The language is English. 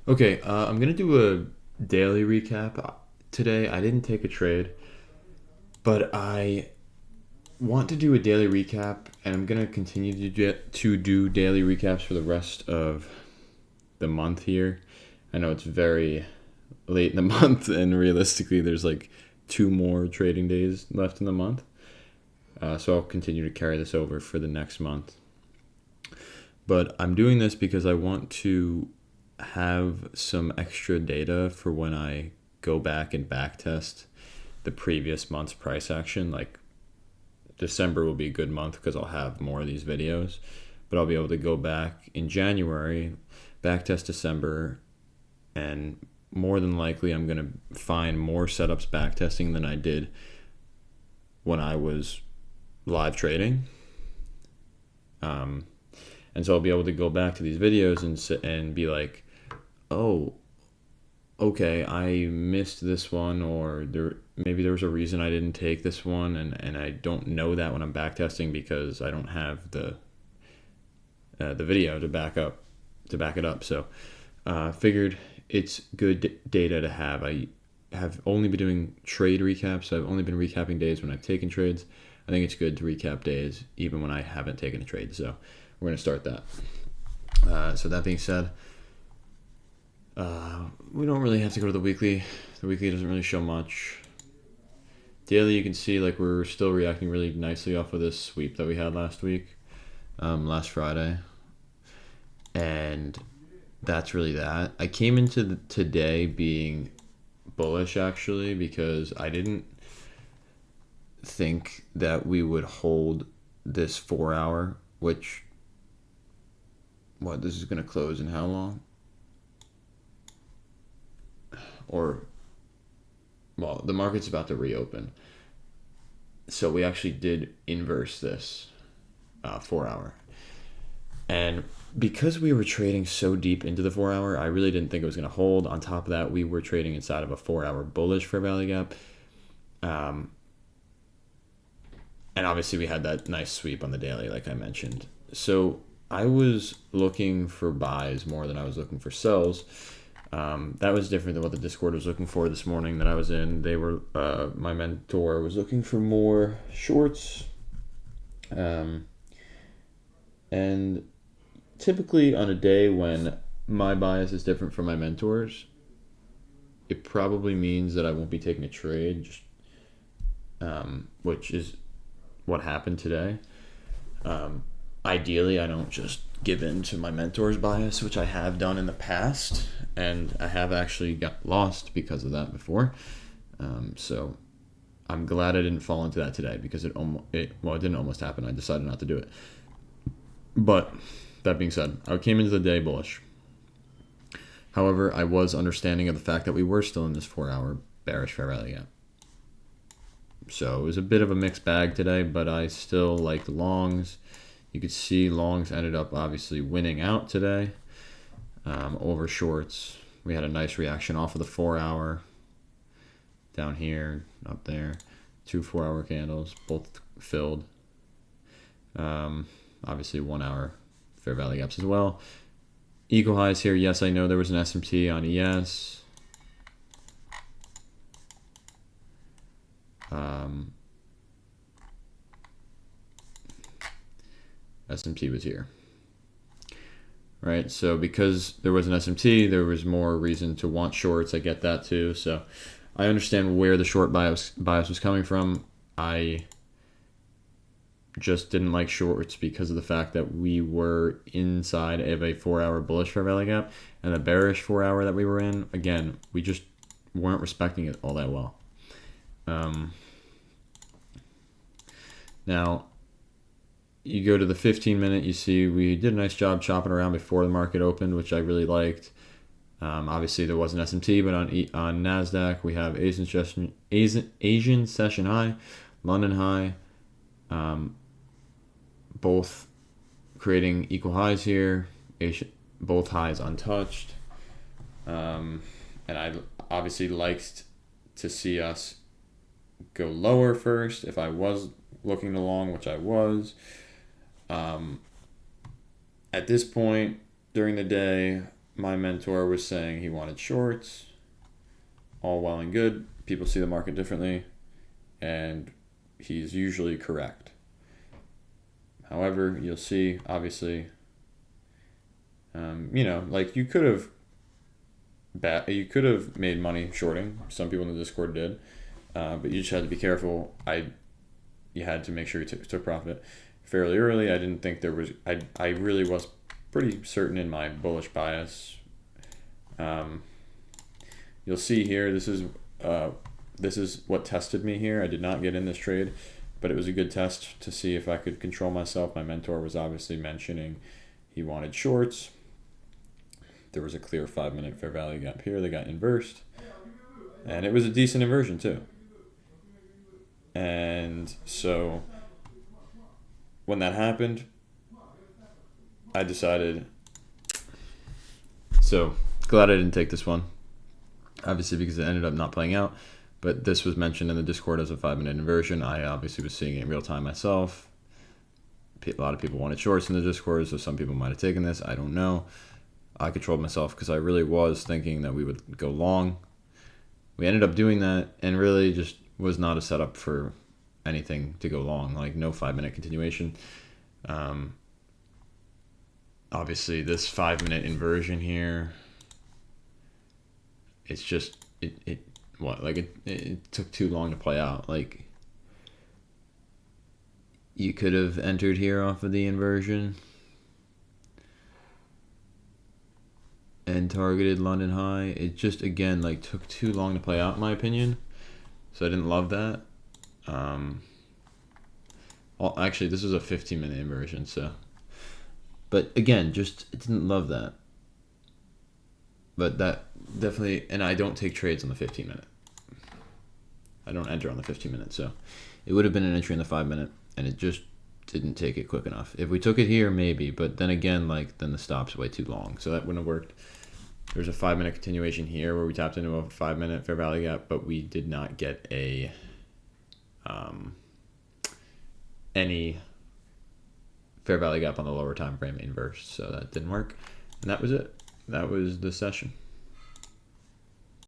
Okay, I'm gonna do a daily recap today. I didn't take a trade, but I want to do a daily recap, and I'm gonna continue to do daily recaps for the rest of the month here. I know it's very late in the month, and realistically, there's like two more trading days left in the month. So I'll continue to carry this over for the next month. But I'm doing this because I want to have some extra data for when I go back and back test the previous month's price action. Like December will be a good month because I'll have more of these videos, but I'll be able to go back in January, back test December, and more than likely I'm going to find more setups back testing than I did when I was live trading. Um, and so I'll be able to go back to these videos and be like, oh, okay, I missed this one, or maybe there was a reason I didn't take this one, and I don't know that when I'm backtesting because I don't have the video to back it up. So figured it's good data to have. I have only been doing trade recaps. So I've only been recapping days when I've taken trades. I think it's good to recap days even when I haven't taken a trade. So we're going to start that. So that being said, we don't really have to go to the weekly. The weekly doesn't really show much. Daily, you can see like we're still reacting really nicely off of this sweep that we had last week, last Friday, and that's really that. I came into today being bullish actually because I didn't think that we would hold this 4 hour, which this is going to close in how long? Or well, the market's about to reopen. So we actually did inverse this 4 hour. And because we were trading so deep into the 4 hour, I really didn't think it was going to hold. On top of that, we were trading inside of a 4 hour bullish fair value gap. And obviously, we had that nice sweep on the daily, like I mentioned. So I was looking for buys more than I was looking for sells. That was different than what the Discord was looking for this morning that I was in. My mentor was looking for more shorts. And typically on a day when my bias is different from my mentor's, it probably means that I won't be taking a trade, which is what happened today. Ideally, I don't just give in to my mentor's bias, which I have done in the past, and I have actually got lost because of that before. So I'm glad I didn't fall into that today because it didn't almost happen. I decided not to do it. But that being said, I came into the day bullish. However, I was understanding of the fact that we were still in this 4 hour bearish fair value gap. So it was a bit of a mixed bag today, but I still liked longs. You could see longs ended up obviously winning out today over shorts. We had a nice reaction off of the 4 hour down here, up there. 2 4 hour candles, both filled. Obviously 1 hour fair value gaps as well. Equal highs here. Yes, I know there was an SMT on ES. SMT was here. Right, so because there was an SMT, there was more reason to want shorts. I get that too. So I understand where the short bias was coming from. I just didn't like shorts because of the fact that we were inside of a 4 hour bullish fair value gap, and the bearish 4 hour that we were in, again, we just weren't respecting it all that well. Now, you go to the 15-minute, you see we did a nice job chopping around before the market opened, which I really liked. Obviously, there was an SMT, but on NASDAQ, we have Asian session high, London high, both creating equal highs here, both highs untouched. And I obviously liked to see us go lower first if I was looking along, which I was. At this point during the day, my mentor was saying he wanted shorts. All well and good. People see the market differently, and he's usually correct. However, you'll see, obviously, like you could have made money shorting. Some people in the Discord did, but you just had to be careful. You had to make sure you took profit fairly early. I didn't think there was. I really was pretty certain in my bullish bias. You'll see here. This is what tested me here. I did not get in this trade, but it was a good test to see if I could control myself. My mentor was obviously mentioning he wanted shorts. There was a clear 5-minute fair value gap here. They got inversed, and it was a decent inversion too. And so when that happened, I decided. So glad I didn't take this one, obviously, because it ended up not playing out. But this was mentioned in the Discord as a 5-minute inversion. I obviously was seeing it in real time myself. A lot of people wanted shorts in the Discord, so some people might have taken this. I don't know. I controlled myself because I really was thinking that we would go long. We ended up doing that, and really just was not a setup for anything to go long, like no 5-minute continuation. Obviously, this 5-minute inversion here, it's just, it took too long to play out. Like, you could have entered here off of the inversion and targeted London high. It just, again, like, took too long to play out, in my opinion. So I didn't love that. Well, actually, this was a 15-minute inversion, so. But again, just didn't love that. But that definitely, and I don't take trades on the 15-minute. I don't enter on the 15-minute, so it would have been an entry in the 5-minute, and it just didn't take it quick enough. If we took it here, maybe, but then again, then the stop's way too long, so that wouldn't have worked. There's a 5-minute continuation here where we tapped into a 5-minute fair value gap, but we did not get any fair value gap on the lower time frame inverse, so that didn't work. And that was it. That was the session.